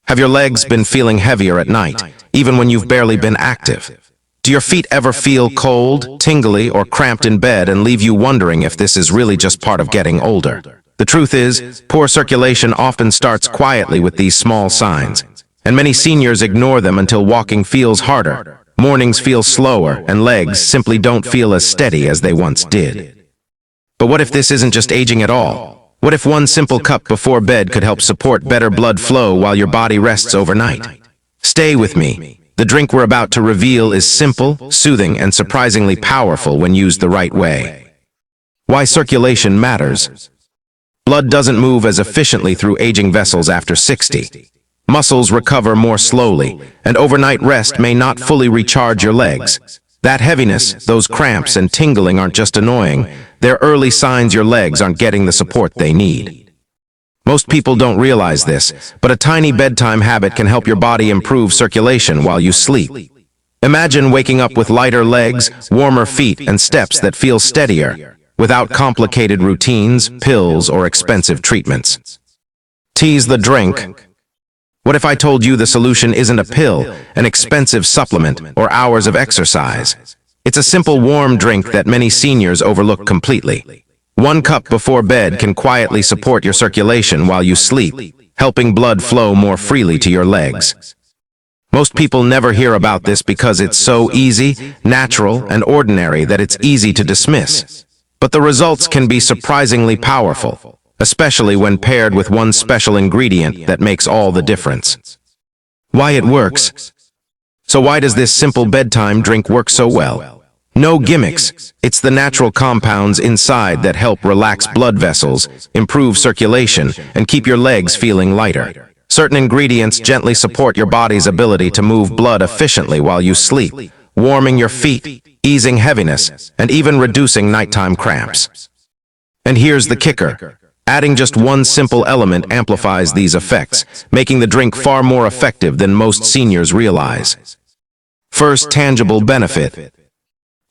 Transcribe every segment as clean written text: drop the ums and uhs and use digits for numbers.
Have your legs been feeling heavier at night, even when you've barely been active? Do your feet ever feel cold, tingly, or cramped in bed and leave you wondering if this is really just part of getting older? The truth is, poor circulation often starts quietly with these small signs, and many seniors ignore them until walking feels harder, mornings feel slower, and legs simply don't feel as steady as they once did. But what if this isn't just aging at all? What if one simple cup before bed could help support better blood flow while your body rests overnight? Stay with me. The drink we're about to reveal is simple, soothing, and surprisingly powerful when used the right way. Why circulation matters. Blood doesn't move as efficiently through aging vessels after 60. Muscles recover more slowly, and overnight rest may not fully recharge your legs. That heaviness, those cramps and tingling aren't just annoying, they're early signs your legs aren't getting the support they need. Most people don't realize this, but a tiny bedtime habit can help your body improve circulation while you sleep. Imagine waking up with lighter legs, warmer feet, and steps that feel steadier, without complicated routines, pills, or expensive treatments. Tease the drink. What if I told you the solution isn't a pill, an expensive supplement, or hours of exercise? It's a simple warm drink that many seniors overlook completely. 1 cup before bed can quietly support your circulation while you sleep, helping blood flow more freely to your legs. Most people never hear about this because it's so easy, natural, and ordinary that it's easy to dismiss. But the results can be surprisingly powerful, especially when paired with one special ingredient that makes all the difference. Why it works. So why does this simple bedtime drink work so well? No gimmicks. It's the natural compounds inside that help relax blood vessels, improve circulation, and keep your legs feeling lighter. Certain ingredients gently support your body's ability to move blood efficiently while you sleep, warming your feet, easing heaviness, and even reducing nighttime cramps. And here's the kicker. Adding just one simple element amplifies these effects, making the drink far more effective than most seniors realize. First tangible benefit.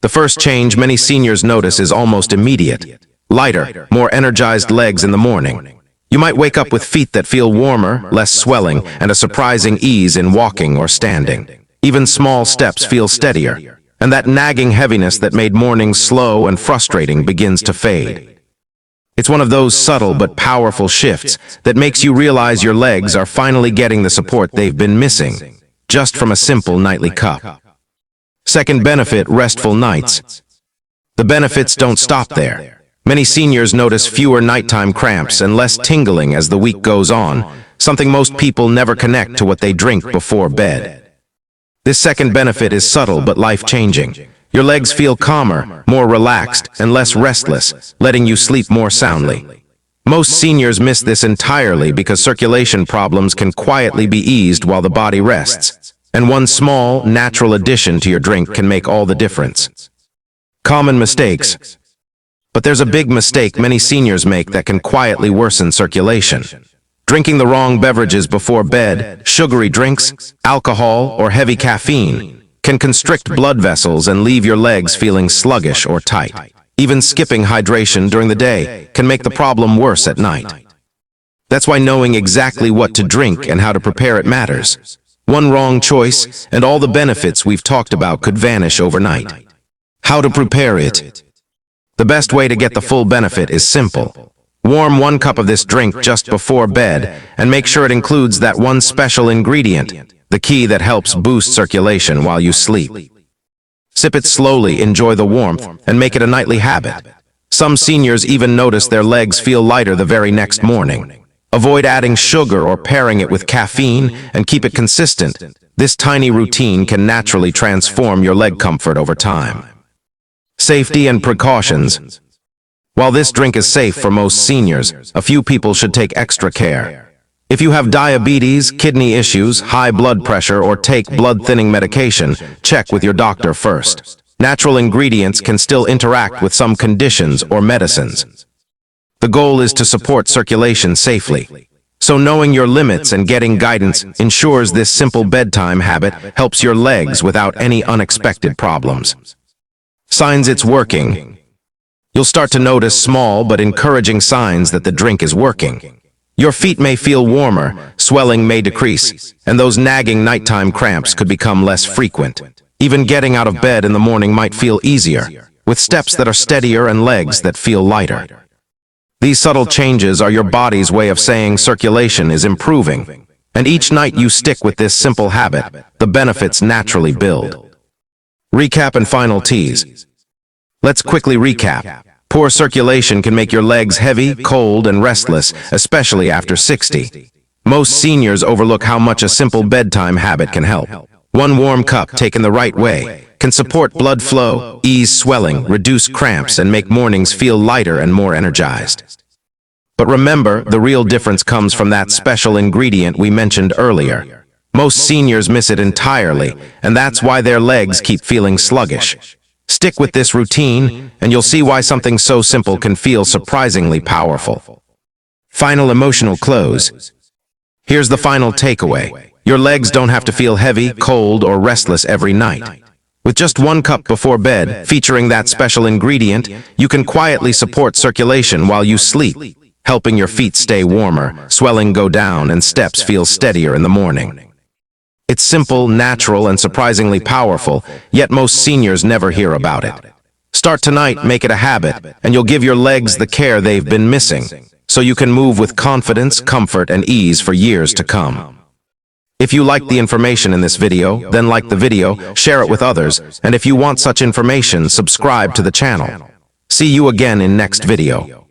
The first change many seniors notice is almost immediate. Lighter, more energized legs in the morning. You might wake up with feet that feel warmer, less swelling, and a surprising ease in walking or standing. Even small steps feel steadier, and that nagging heaviness that made mornings slow and frustrating begins to fade. It's one of those subtle but powerful shifts that makes you realize your legs are finally getting the support they've been missing, just from a simple nightly cup. Second benefit, restful nights. The benefits don't stop there. Many seniors notice fewer nighttime cramps and less tingling as the week goes on, something most people never connect to what they drink before bed. This second benefit is subtle but life-changing. Your legs feel calmer, more relaxed, and less restless, letting you sleep more soundly. Most seniors miss this entirely because circulation problems can quietly be eased while the body rests, and one small, natural addition to your drink can make all the difference. Common mistakes. But there's a big mistake many seniors make that can quietly worsen circulation. Drinking the wrong beverages before bed, sugary drinks, alcohol, or heavy caffeine can constrict blood vessels and leave your legs feeling sluggish or tight. Even skipping hydration during the day can make the problem worse at night. That's why knowing exactly what to drink and how to prepare it matters. One wrong choice, and all the benefits we've talked about could vanish overnight. How to prepare it. The best way to get the full benefit is simple. Warm 1 cup of this drink just before bed, and make sure it includes that one special ingredient, the key that helps boost circulation while you sleep. Sip it slowly, enjoy the warmth, and make it a nightly habit. Some seniors even notice their legs feel lighter the very next morning. Avoid adding sugar or pairing it with caffeine, and keep it consistent. This tiny routine can naturally transform your leg comfort over time. Safety and precautions. While this drink is safe for most seniors, a few people should take extra care. If you have diabetes, kidney issues, high blood pressure, or take blood-thinning medication, check with your doctor first. Natural ingredients can still interact with some conditions or medicines. The goal is to support circulation safely. So knowing your limits and getting guidance ensures this simple bedtime habit helps your legs without any unexpected problems. Signs it's working. You'll start to notice small but encouraging signs that the drink is working. Your feet may feel warmer, swelling may decrease, and those nagging nighttime cramps could become less frequent. Even getting out of bed in the morning might feel easier, with steps that are steadier and legs that feel lighter. These subtle changes are your body's way of saying circulation is improving, and each night you stick with this simple habit, the benefits naturally build. Recap and final tease. Let's quickly recap. Poor circulation can make your legs heavy, cold, and restless, especially after 60. Most seniors overlook how much a simple bedtime habit can help. One warm cup taken the right way can support blood flow, ease swelling, reduce cramps, and make mornings feel lighter and more energized. But remember, the real difference comes from that special ingredient we mentioned earlier. Most seniors miss it entirely, and that's why their legs keep feeling sluggish. Stick with this routine, and you'll see why something so simple can feel surprisingly powerful. Final emotional close. Here's the final takeaway. Your legs don't have to feel heavy, cold, or restless every night. With just one cup before bed, featuring that special ingredient, you can quietly support circulation while you sleep, helping your feet stay warmer, swelling go down, and steps feel steadier in the morning. It's simple, natural, and surprisingly powerful, yet most seniors never hear about it. Start tonight, make it a habit, and you'll give your legs the care they've been missing, so you can move with confidence, comfort, and ease for years to come. If you liked the information in this video, then like the video, share it with others, and if you want such information, subscribe to the channel. See you again in next video.